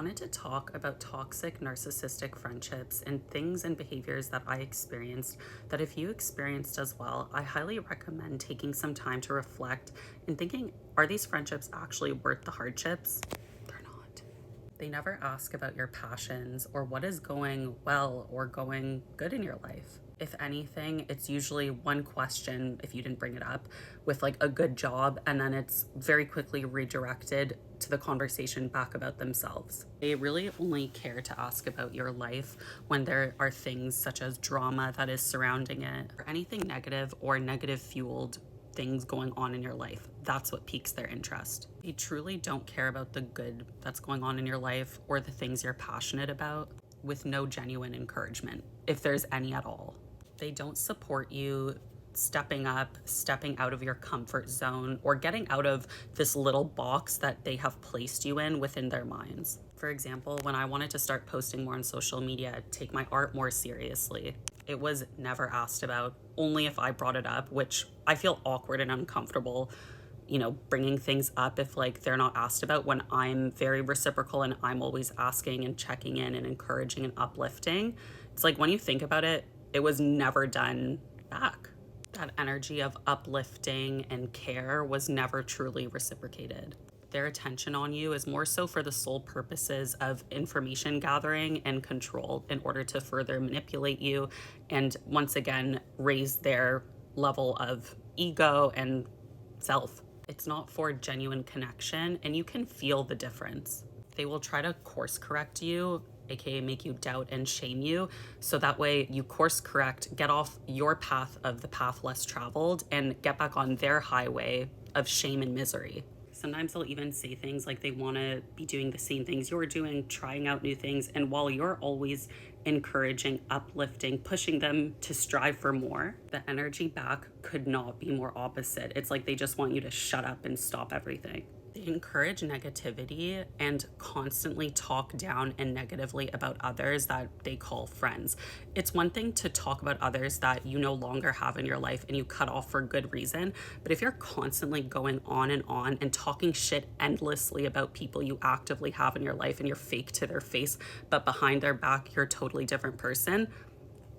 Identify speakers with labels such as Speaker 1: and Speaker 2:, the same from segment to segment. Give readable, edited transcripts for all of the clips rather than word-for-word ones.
Speaker 1: wanted to talk about toxic narcissistic friendships and things and behaviors that I experienced that if you experienced as well, I highly recommend taking some time to reflect and thinking, are these friendships actually worth the hardships? They're not. They never ask about your passions or what is going well or going good in your life. If anything, it's usually one question, if you didn't bring it up, with like a good job, and then it's very quickly redirected to the conversation back about themselves. They really only care to ask about your life when there are things such as drama that is surrounding it, or anything negative or negative fueled things going on in your life. That's what piques their interest. They truly don't care about the good that's going on in your life or the things you're passionate about, with no genuine encouragement, if there's any at all. They don't support you stepping up, stepping out of your comfort zone, or getting out of this little box that they have placed you in within their minds. For example, when I wanted to start posting more on social media, take my art more seriously, it was never asked about, only if I brought it up, which I feel awkward and uncomfortable, bringing things up if like they're not asked about, when I'm very reciprocal and I'm always asking and checking in and encouraging and uplifting. It's like, when you think about it, it was never done back. That energy of uplifting and care was never truly reciprocated. Their attention on you is more so for the sole purposes of information gathering and control in order to further manipulate you and once again raise their level of ego and self. It's not for genuine connection, and you can feel the difference. They will try to course correct you, aka make you doubt and shame you, so that way you course correct, get off your path of the path less traveled, and get back on their highway of shame and misery. Sometimes they'll even say things like they want to be doing the same things you're doing, trying out new things, and while you're always encouraging, uplifting, pushing them to strive for more, the energy back could not be more opposite. It's like they just want you to shut up and stop everything. They encourage negativity and constantly talk down and negatively about others that they call friends. It's one thing to talk about others that you no longer have in your life and you cut off for good reason, but if you're constantly going on and talking shit endlessly about people you actively have in your life and you're fake to their face, but behind their back, you're a totally different person,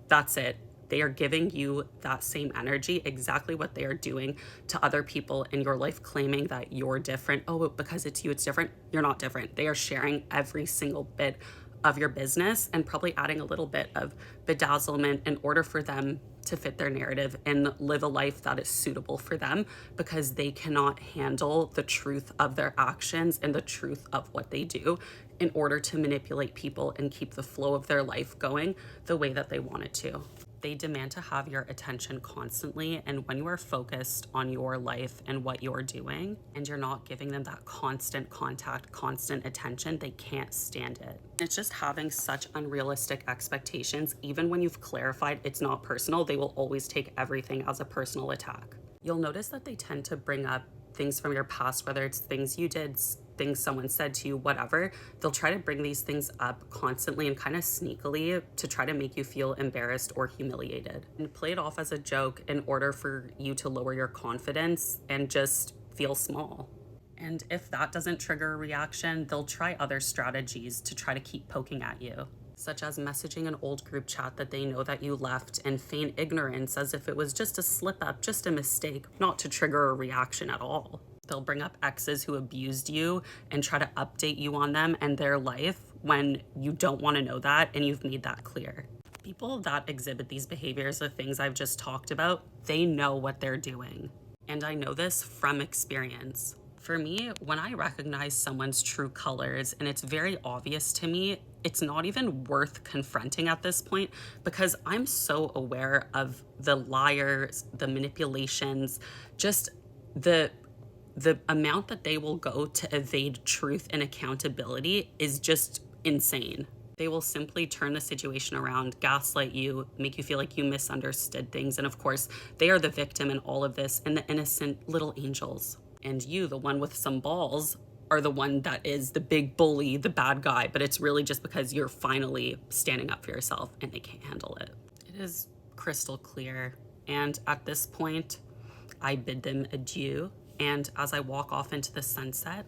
Speaker 1: that's it. They are giving you that same energy, exactly what they are doing to other people in your life, claiming that you're different. Oh, because it's you, it's different. You're not different. They are sharing every single bit of your business and probably adding a little bit of bedazzlement in order for them to fit their narrative and live a life that is suitable for them, because they cannot handle the truth of their actions and the truth of what they do in order to manipulate people and keep the flow of their life going the way that they want it to. They demand to have your attention constantly, and when you are focused on your life and what you're doing and you're not giving them that constant contact, constant attention, they can't stand it. It's just having such unrealistic expectations. Even when you've clarified it's not personal, they will always take everything as a personal attack. You'll notice that they tend to bring up things from your past, whether it's things you did, things someone said to you, whatever. They'll try to bring these things up constantly and kind of sneakily to try to make you feel embarrassed or humiliated, and play it off as a joke in order for you to lower your confidence and just feel small. And if that doesn't trigger a reaction, they'll try other strategies to try to keep poking at you, such as messaging an old group chat that they know that you left and feign ignorance as if it was just a slip up, just a mistake, not to trigger a reaction at all. They'll bring up exes who abused you and try to update you on them and their life when you don't want to know that and you've made that clear. People that exhibit these behaviors, the things I've just talked about, they know what they're doing. And I know this from experience. For me, when I recognize someone's true colors and it's very obvious to me, it's not even worth confronting at this point, because I'm so aware of the liars, the manipulations, just the amount that they will go to evade truth and accountability is just insane. They will simply turn the situation around, gaslight you, make you feel like you misunderstood things. And of course, they are the victim in all of this and the innocent little angels. And you, the one with some balls, are the one that is the big bully, the bad guy. But it's really just because you're finally standing up for yourself and they can't handle it. It is crystal clear. And at this point, I bid them adieu. And as I walk off into the sunset,